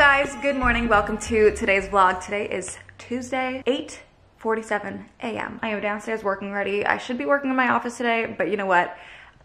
guys, good morning. Welcome to today's vlog. Today is Tuesday, 8:47 a.m. I am downstairs working ready. I should be working in my office today, but you know what?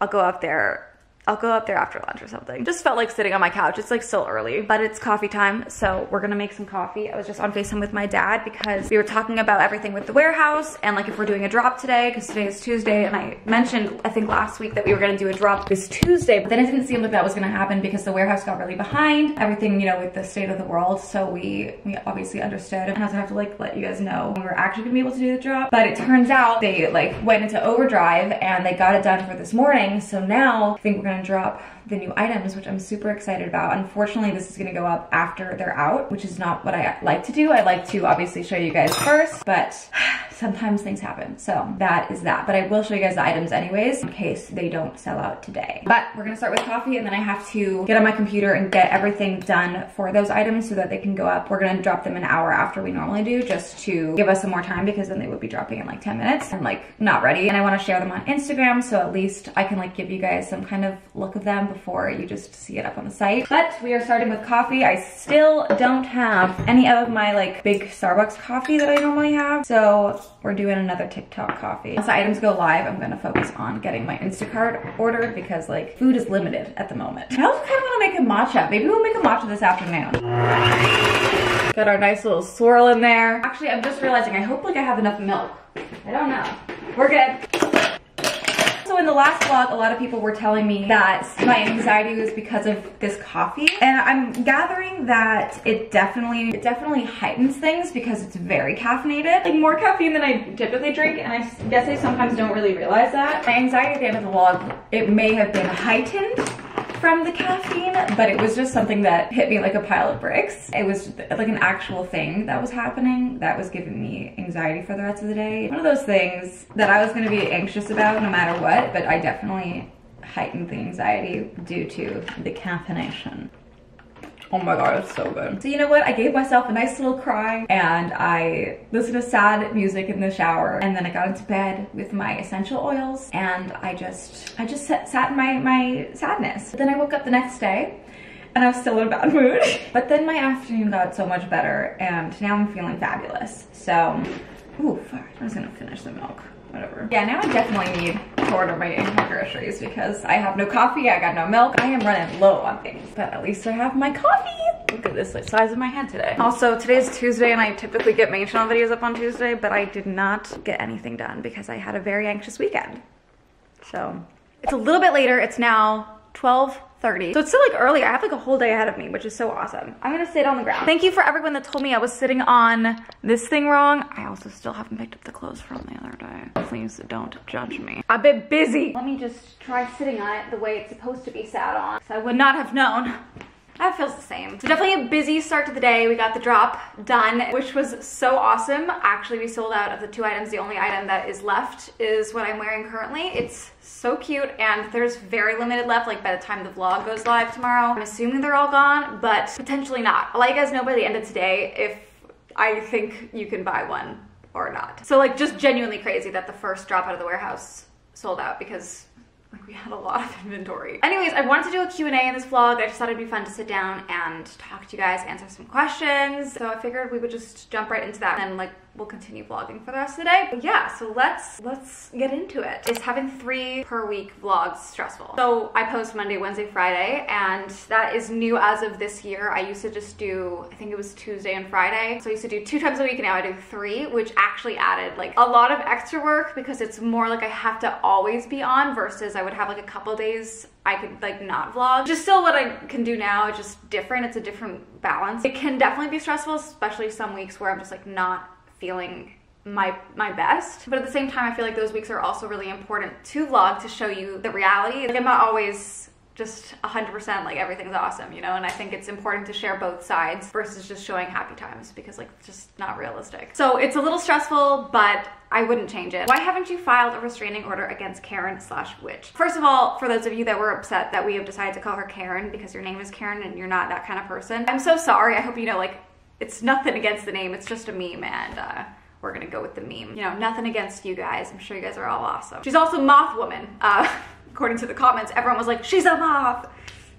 I'll go up there after lunch or something. Just felt like sitting on my couch. It's like still early, but it's coffee time, so we're gonna make some coffee. I was just on FaceTime with my dad because we were talking about everything with the warehouse and like if we're doing a drop today, because today is Tuesday, and I mentioned, I think last week, that we were gonna do a drop this Tuesday, but then it didn't seem like that was gonna happen because the warehouse got really behind. Everything, you know, with the state of the world, so we obviously understood. And I was gonna have to like let you guys know when we're actually gonna be able to do the drop. But it turns out they like went into overdrive and they got it done for this morning. So now I think we're gonna drop the new items, which I'm super excited about. Unfortunately, this is gonna go up after they're out, which is not what I like to do. I like to obviously show you guys first, but sometimes things happen. So that is that. But I will show you guys the items anyways, in case they don't sell out today. But we're gonna start with coffee, and then I have to get on my computer and get everything done for those items so that they can go up. We're gonna drop them an hour after we normally do, just to give us some more time, because then they would be dropping in like 10 minutes and like not ready. And I wanna share them on Instagram, so at least I can like give you guys some kind of look of them before you just see it up on the site. But we are starting with coffee. I still don't have any of my like big Starbucks coffee that I normally have, so we're doing another TikTok coffee. Once the items go live, I'm gonna focus on getting my Instacart ordered, because like food is limited at the moment. I also kind of want to make a matcha. Maybe we'll make a matcha this afternoon. Got our nice little swirl in there. Actually, I'm just realizing I hope like I have enough milk. I don't know. We're good. So in the last vlog, a lot of people were telling me that my anxiety was because of this coffee, and I'm gathering that it definitely heightens things because it's very caffeinated, like more caffeine than I typically drink, and I guess I sometimes don't really realize that. My anxiety at the end of the vlog, it may have been heightened from the caffeine, but it was just something that hit me like a pile of bricks. It was like an actual thing that was happening that was giving me anxiety for the rest of the day. One of those things that I was gonna be anxious about no matter what, but I definitely heightened the anxiety due to the caffeination. Oh my god, it's so good. So you know what? I gave myself a nice little cry, and I listened to sad music in the shower, and then I got into bed with my essential oils, and I just sat in my sadness. But then I woke up the next day, and I was still in a bad mood. But then my afternoon got so much better, and now I'm feeling fabulous. So, ooh, fuck, I'm just gonna finish the milk. Whatever. Yeah, now I definitely need to order my groceries because I have no coffee, I got no milk. I am running low on things, but at least I have my coffee. Look at this, like, size of my head today. Also, today's Tuesday, and I typically get main channel videos up on Tuesday, but I did not get anything done because I had a very anxious weekend. So, it's a little bit later. It's now 12:30. So it's still like early. I have like a whole day ahead of me, which is so awesome. I'm gonna sit on the ground. Thank you for everyone that told me I was sitting on this thing wrong. I also still haven't picked up the clothes from the other day. Please don't judge me. I've been busy. Let me just try sitting on it the way it's supposed to be sat on. So I would not have known. That feels the same. So definitely a busy start to the day. We got the drop done, which was so awesome. Actually, we sold out of the 2 items. The only item that is left is what I'm wearing currently. It's so cute, and there's very limited left. Like by the time the vlog goes live tomorrow, I'm assuming they're all gone, but potentially not. I'll let you guys know by the end of today if I think you can buy one or not. So like just genuinely crazy that the first drop out of the warehouse sold out, because like we had a lot of inventory. Anyways, I wanted to do a Q&A in this vlog. I just thought it'd be fun to sit down and talk to you guys, answer some questions. So I figured we would just jump right into that, and like we'll continue vlogging for the rest of the day. But yeah, so let's get into it. Is having 3 per week vlogs stressful? So I post Monday, Wednesday, Friday, and that is new as of this year. I used to just do, I think it was Tuesday and Friday. So I used to do 2 times a week, and now I do 3, which actually added like a lot of extra work, because it's more like I have to always be on, versus I would have like a couple days I could like not vlog. Just still what I can do now, it's just different. It's a different balance. It can definitely be stressful, especially some weeks where I'm just like not feeling my best, but at the same time I feel like those weeks are also really important to vlog, to show you the reality. Like I'm not always just 100% like everything's awesome, you know, and I think it's important to share both sides versus just showing happy times, because like it's just not realistic. So it's a little stressful, but I wouldn't change it. Why haven't you filed a restraining order against Karen/Witch? First of all, for those of you that were upset that we have decided to call her Karen because your name is Karen and you're not that kind of person, I'm so sorry. I hope you know, like, it's nothing against the name, it's just a meme, and we're gonna go with the meme. You know, nothing against you guys. I'm sure you guys are all awesome. She's also Moth Woman. According to the comments, everyone was like, she's a moth.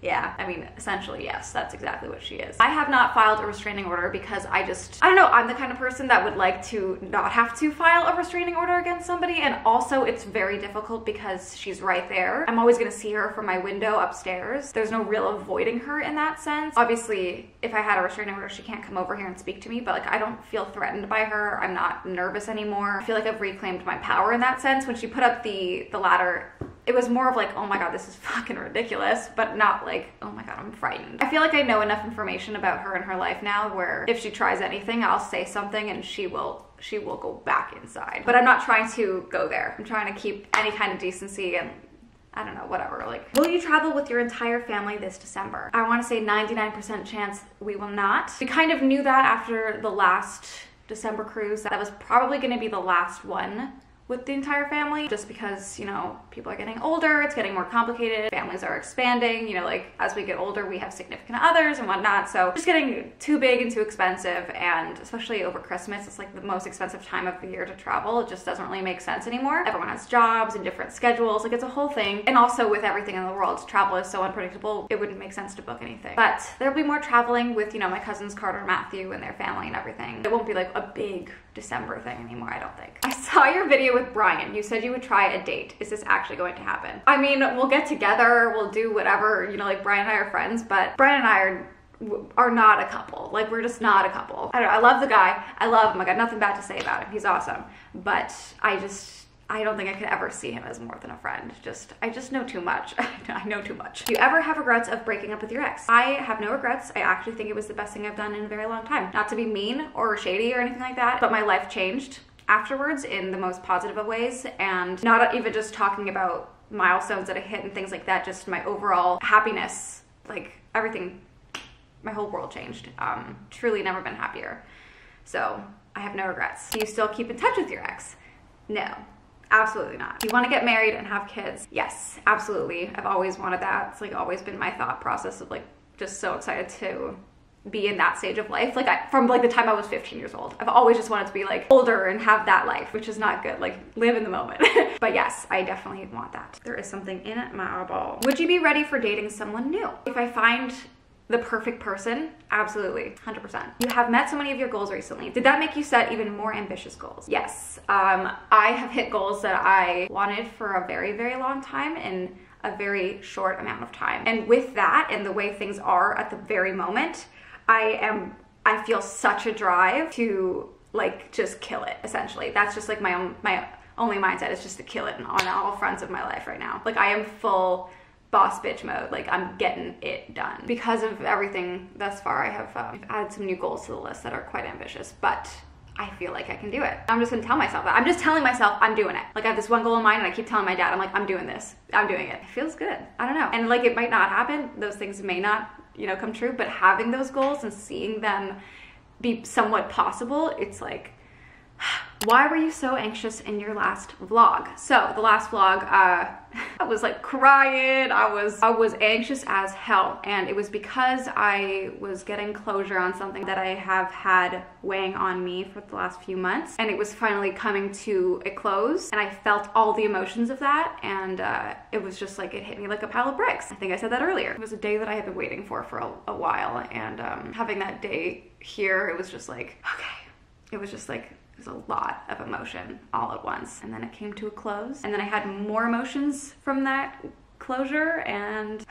Yeah, I mean, essentially, yes, that's exactly what she is. I have not filed a restraining order because I don't know, I'm the kind of person that would like to not have to file a restraining order against somebody, and also it's very difficult because she's right there. I'm always gonna see her from my window upstairs. There's no real avoiding her in that sense. Obviously, if I had a restraining order, she can't come over here and speak to me, but like, I don't feel threatened by her. I'm not nervous anymore. I feel like I've reclaimed my power in that sense. When she put up the ladder, it was more of like, oh my God, this is fucking ridiculous, but not like, oh my God, I'm frightened. I feel like I know enough information about her and her life now where if she tries anything, I'll say something and she will go back inside. But I'm not trying to go there. I'm trying to keep any kind of decency and I don't know, whatever. Like, will you travel with your entire family this December? I want to say 99% chance we will not. We kind of knew that after the last December cruise. That was probably going to be the last one with the entire family, just because, you know, people are getting older, it's getting more complicated, families are expanding, you know, like as we get older, we have significant others and whatnot, so just getting too big and too expensive, and especially over Christmas, it's like the most expensive time of the year to travel. It just doesn't really make sense anymore. Everyone has jobs and different schedules, like it's a whole thing. And also with everything in the world, travel is so unpredictable, it wouldn't make sense to book anything. But there'll be more traveling with, you know, my cousins Carter and Matthew and their family and everything. It won't be like a big December thing anymore, I don't think. I saw your video with Brian. You said you would try a date. Is this actually going to happen? I mean, we'll get together, we'll do whatever, you know, like Brian and I are friends, but Brian and I are not a couple. Like, we're just not a couple. I don't know, I love the guy. I love him. I got nothing bad to say about him. He's awesome. But I don't think I could ever see him as more than a friend. I just know too much. I know too much. Do you ever have regrets of breaking up with your ex? I have no regrets. I actually think it was the best thing I've done in a very long time. Not to be mean or shady or anything like that, but my life changed afterwards in the most positive of ways, and not even just talking about milestones that I hit and things like that, just my overall happiness, like everything, my whole world changed. Truly never been happier. So I have no regrets. Do you still keep in touch with your ex? No. Absolutely not. Do you want to get married and have kids? Yes, absolutely. I've always wanted that. It's like always been my thought process of like just so excited to be in that stage of life. Like from like the time I was 15 years old, I've always just wanted to be like older and have that life, which is not good. Like live in the moment. But yes, I definitely want that. There is something in my eyeball. Would you be ready for dating someone new? If I find the perfect person, absolutely, 100%. You have met so many of your goals recently. Did that make you set even more ambitious goals? Yes. I have hit goals that I wanted for a very, very long time in a very short amount of time. And with that and the way things are at the very moment, I feel such a drive to like just kill it, essentially. That's just like my only mindset is just to kill it on all fronts of my life right now. Like I am full boss bitch mode. Like I'm getting it done. Because of everything thus far, I have added some new goals to the list that are quite ambitious, but I feel like I can do it. I'm just gonna tell myself that. I'm just telling myself I'm doing it. Like I have this one goal in mind and I keep telling my dad, I'm like, I'm doing this. I'm doing it. It feels good. I don't know. And like it might not happen. Those things may not, you know, come true, but having those goals and seeing them be somewhat possible, it's like, why were you so anxious in your last vlog? So the last vlog, I was like crying. I was anxious as hell. And it was because I was getting closure on something that I have had weighing on me for the last few months. And it was finally coming to a close. And I felt all the emotions of that. And it was just like, it hit me like a pile of bricks. I think I said that earlier. It was a day that I had been waiting for a while. And having that day here, it was just like, okay. It was just like, a lot of emotion all at once, and then it came to a close, and then I had more emotions from that closure, and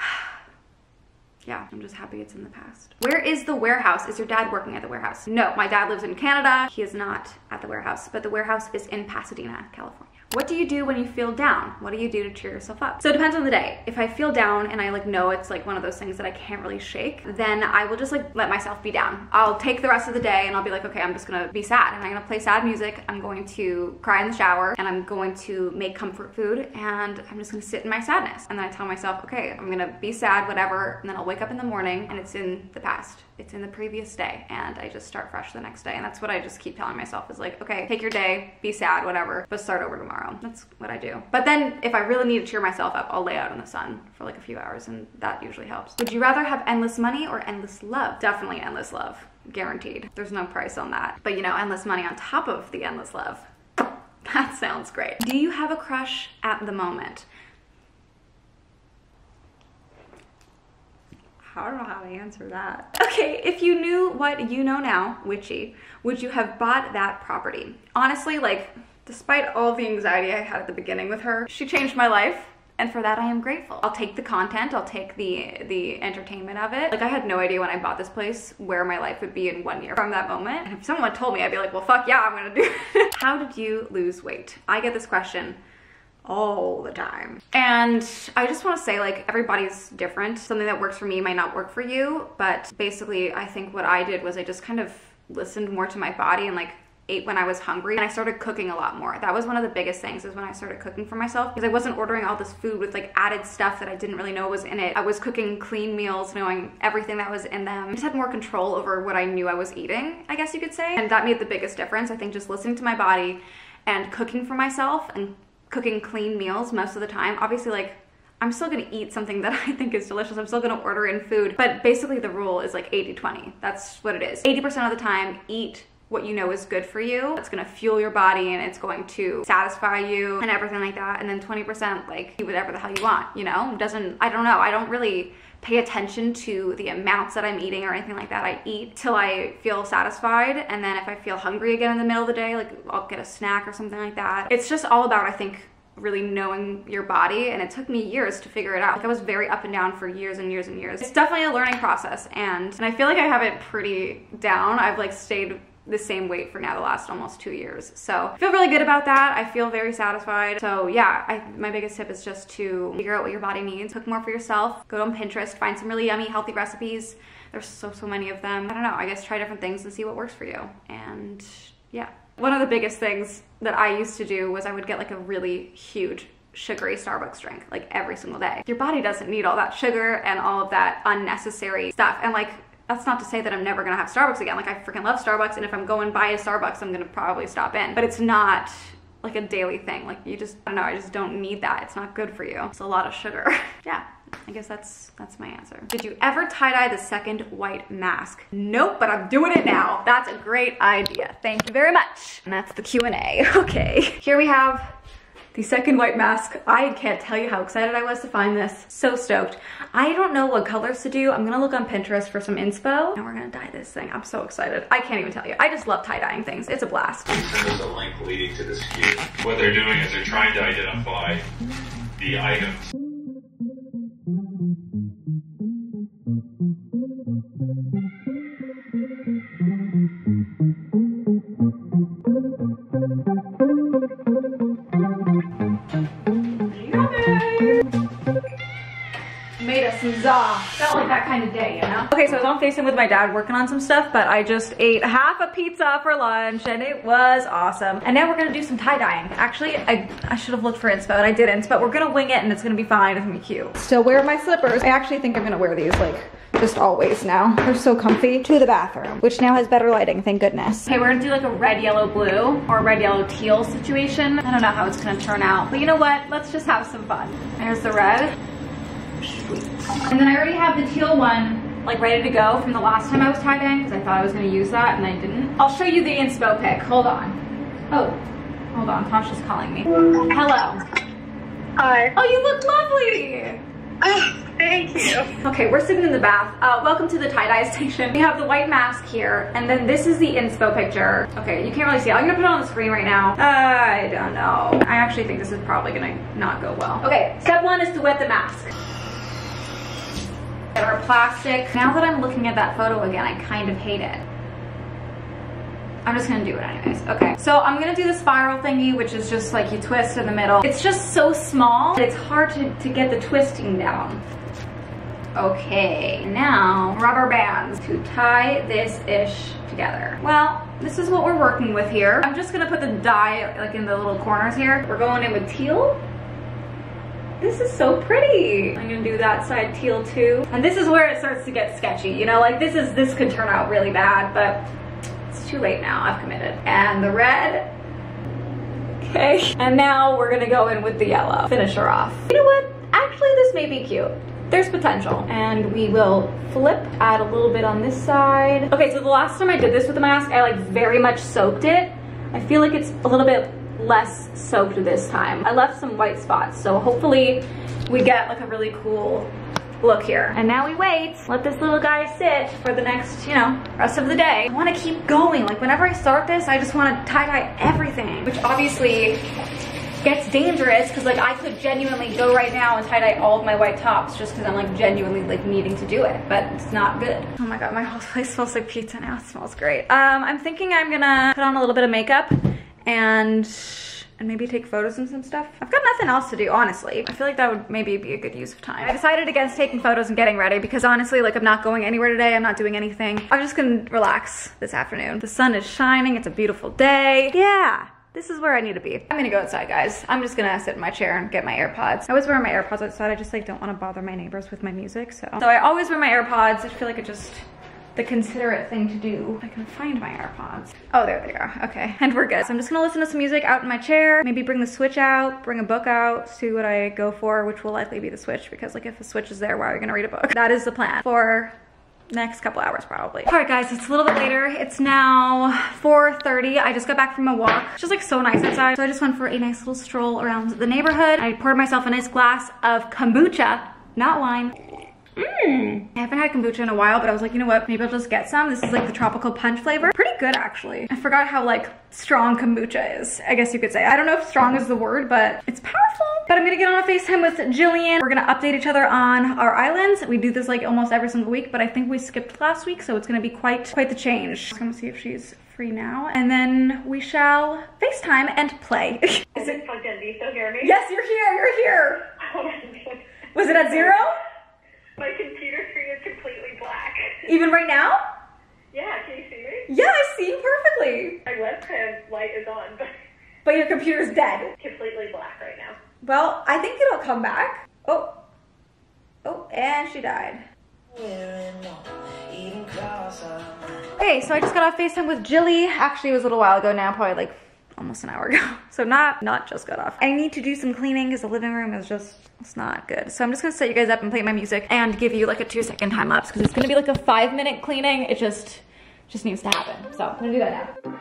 yeah, I'm just happy it's in the past. Where is the warehouse? Is your dad working at the warehouse? No, my dad lives in Canada. He is not at the warehouse, but the warehouse is in Pasadena, California. What do you do when you feel down? What do you do to cheer yourself up? So it depends on the day. If I feel down and I like know it's like one of those things that I can't really shake, then I will just like let myself be down. I'll take the rest of the day and I'll be like, okay, I'm just gonna be sad and I'm gonna play sad music. I'm going to cry in the shower and I'm going to make comfort food and I'm just gonna sit in my sadness. And then I tell myself, okay, I'm gonna be sad, whatever. And then I'll wake up in the morning and it's in the past. It's in the previous day and I just start fresh the next day. And that's what I just keep telling myself is like, okay, take your day, be sad, whatever, but start over tomorrow. That's what I do. But then if I really need to cheer myself up, I'll lay out in the sun for like a few hours and that usually helps. Would you rather have endless money or endless love? Definitely endless love, guaranteed. There's no price on that. But you know, endless money on top of the endless love. That sounds great. Do you have a crush at the moment? I don't know how to answer that. Okay, if you knew what you know now, witchy, would you have bought that property? Honestly, like, despite all the anxiety I had at the beginning with her, she changed my life. And for that, I am grateful. I'll take the content, I'll take the entertainment of it. Like, I had no idea when I bought this place where my life would be in 1 year from that moment. And if someone told me, I'd be like, well, fuck yeah, I'm gonna do it. How did you lose weight? I get this question all the time. And I just want to say, like, everybody's different. Something that works for me might not work for you, but basically I think what I did was I just kind of listened more to my body and like ate when I was hungry, and I started cooking a lot more. That was one of the biggest things, is when I started cooking for myself, because I wasn't ordering all this food with like added stuff that I didn't really know was in it. I was cooking clean meals, knowing everything that was in them. I just had more control over what I knew I was eating, I guess you could say. And that made the biggest difference. I think just listening to my body and cooking for myself and cooking clean meals most of the time. Obviously, like, I'm still gonna eat something that I think is delicious. I'm still gonna order in food, but basically the rule is like 80-20. That's what it is. 80% of the time, eat what you know is good for you. It's gonna fuel your body and it's going to satisfy you and everything like that. And then 20%, like, eat whatever the hell you want, you know? I don't know, I don't really pay attention to the amounts that I'm eating or anything like that. I eat till I feel satisfied, and then if I feel hungry again in the middle of the day, like, I'll get a snack or something like that. It's just all about, I think, really knowing your body, and it took me years to figure it out. Like, I was very up and down for years and years and years. It's definitely a learning process, and I feel like I have it pretty down. I've like stayed the same weight for now the last almost 2 years. So I feel really good about that. I feel very satisfied. So yeah, my biggest tip is just to figure out what your body needs, cook more for yourself, go on Pinterest, find some really yummy, healthy recipes. There's so many of them. I don't know, I guess try different things and see what works for you. And yeah. One of the biggest things that I used to do was I would get like a really huge sugary Starbucks drink like every single day. Your body doesn't need all that sugar and all of that unnecessary stuff. And like, that's not to say that I'm never gonna have Starbucks again. Like, I freaking love Starbucks, and if I'm going by a Starbucks, I'm gonna probably stop in. But it's not like a daily thing. Like, you just, I don't know, I just don't need that. It's not good for you. It's a lot of sugar. Yeah, I guess that's my answer. Did you ever tie-dye the second white mask? Nope, but I'm doing it now. That's a great idea. Thank you very much. And that's the Q&A. Okay, here we have the second white mask. I can't tell you how excited I was to find this. So stoked. I don't know what colors to do. I'm gonna look on Pinterest for some inspo, and we're gonna dye this thing. I'm so excited. I can't even tell you. I just love tie-dyeing things. It's a blast. There's a link leading to this queue. What they're doing is they're trying to identify the items. Made us some za. Felt like that kind of day, you know? Okay, so I was on FaceTime with my dad working on some stuff, but I just ate half a pizza for lunch and it was awesome. And now we're gonna do some tie-dyeing. Actually, I should have looked for inspo and I didn't, but we're gonna wing it and it's gonna be fine. It's gonna be cute. Still wear my slippers. I actually think I'm gonna wear these like just always now. They're so comfy. To the bathroom, which now has better lighting, thank goodness. Okay, we're gonna do like a red, yellow, blue or red, yellow, teal situation. I don't know how it's gonna turn out, but you know what? Let's just have some fun. There's the red. Sweet. And then I already have the teal one like ready to go from the last time I was tie-dyeing, because I thought I was gonna use that and I didn't. I'll show you the inspo pic. Hold on. Oh, hold on. Tasha's calling me. Hello. Hi. Oh, you look lovely. Thank you. Okay, we're sitting in the bath. Welcome to the tie-dye station. We have the white mask here, and then this is the inspo picture. Okay, you can't really see it. I'm gonna put it on the screen right now. I don't know. I actually think this is probably gonna not go well. Okay, step one is to wet the mask. Get our plastic. Now that I'm looking at that photo again, I kind of hate it. I'm just gonna do it anyways. Okay, so I'm gonna do the spiral thingy, which is just like you twist in the middle. It's just so small, it's hard to get the twisting down. Okay, now rubber bands to tie this ish together. Well, this is what we're working with here. I'm just gonna put the dye like in the little corners here. We're going in with teal. This is so pretty. I'm gonna do that side teal too. And this is where it starts to get sketchy. You know, like this could turn out really bad, but it's too late now, I've committed. And the red. Okay, and now we're gonna go in with the yellow. Finish her off. You know what? Actually, this may be cute. There's potential. And we will flip, add a little bit on this side. Okay, so the last time I did this with the mask, I like very much soaked it. I feel like it's a little bit less soaked this time. I left some white spots, so hopefully we get like a really cool look here. And now we wait, let this little guy sit for the next, you know, rest of the day. I wanna keep going. Like whenever I start this, I just wanna tie-dye everything, which obviously gets dangerous because like I could genuinely go right now and tie-dye all of my white tops just because I'm like genuinely like needing to do it, but it's not good. Oh my god, my whole place smells like pizza now. It smells great. I'm thinking I'm gonna put on a little bit of makeup and maybe take photos and some stuff. I've got nothing else to do, honestly. I feel like that would maybe be a good use of time. I decided against taking photos and getting ready because honestly, like I'm not going anywhere today. I'm not doing anything. I'm just gonna relax this afternoon. The sun is shining. It's a beautiful day. Yeah. This is where I need to be. I'm gonna go outside, guys. I'm just gonna sit in my chair and get my AirPods. I always wear my AirPods outside. I just like don't wanna bother my neighbors with my music, so I always wear my AirPods. I feel like it's just the considerate thing to do. I can find my AirPods. Oh, there they are, okay. And we're good. So I'm just gonna listen to some music out in my chair, maybe bring the Switch out, bring a book out, see what I go for, which will likely be the Switch because like if the Switch is there, why are you gonna read a book? That is the plan for next couple hours probably. All right guys, it's a little bit later. It's now 4:30. I just got back from a walk. It's just like so nice outside. So I just went for a nice little stroll around the neighborhood. I poured myself a nice glass of kombucha, not wine. I haven't had kombucha in a while, but I was like, you know what? Maybe I'll just get some. This is like the tropical punch flavor. Pretty good actually. I forgot how like strong kombucha is, I guess you could say. I don't know if strong is the word, but it's powerful. But I'm gonna get on a FaceTime with Jillian. We're gonna update each other on our islands. We do this like almost every single week, but I think we skipped last week, so it's gonna be quite the change. I'm gonna see if she's free now, and then we shall FaceTime and play. Is it plugged in? Do you still hear me? Yes, you're here, you're here. Was it at 0? My computer screen is completely black. Even right now? Yeah, can you see me? Yeah, I see you perfectly. My webcam light is on, But your computer's dead. completely black right now. Well, I think it'll come back. Oh, and she died. Okay, so I just got off FaceTime with Jilly. Actually, it was a little while ago now, probably like almost an hour ago. So not just got off. I need to do some cleaning because the living room is just, it's not good. So I'm just gonna set you guys up and play my music and give you like a 2-second time lapse because it's gonna be like a 5-minute cleaning. It just needs to happen. So I'm gonna do that now.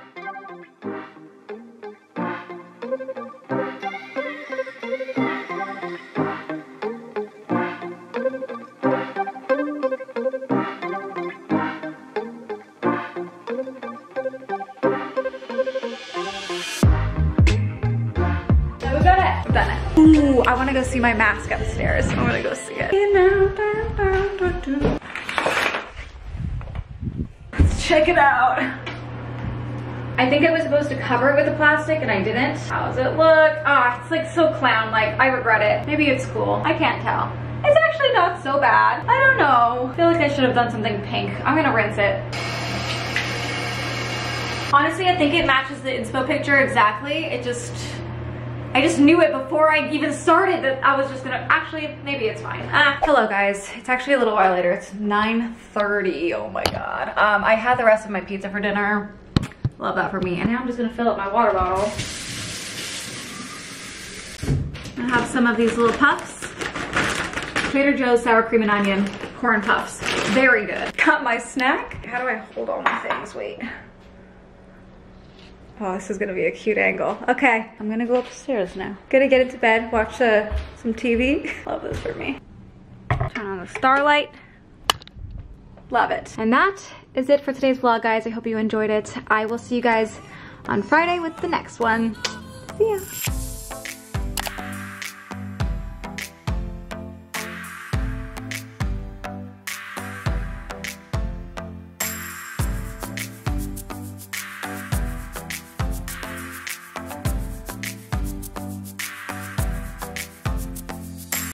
Ooh, I want to go see my mask upstairs. I want to go see it. Let's check it out. I think I was supposed to cover it with the plastic and I didn't. How does it look? Ah, it's like so clown-like. I regret it. Maybe it's cool. I can't tell. It's actually not so bad. I don't know. I feel like I should have done something pink. I'm gonna rinse it. Honestly, I think it matches the inspo picture exactly. I just knew it before I even started that I was just gonna, actually, maybe it's fine. Hello guys, it's actually a little while later. It's 9:30, oh my God. I had the rest of my pizza for dinner. Love that for me. And now I'm just gonna fill up my water bottle. I have some of these little puffs. Trader Joe's sour cream and onion corn puffs. Very good. Got my snack. How do I hold all my things? Wait. Oh, this is gonna be a cute angle. Okay, I'm gonna go upstairs now. Gonna get into bed, watch some TV. Love this for me. Turn on the starlight. Love it. And that is it for today's vlog, guys. I hope you enjoyed it. I will see you guys on Friday with the next one. See ya.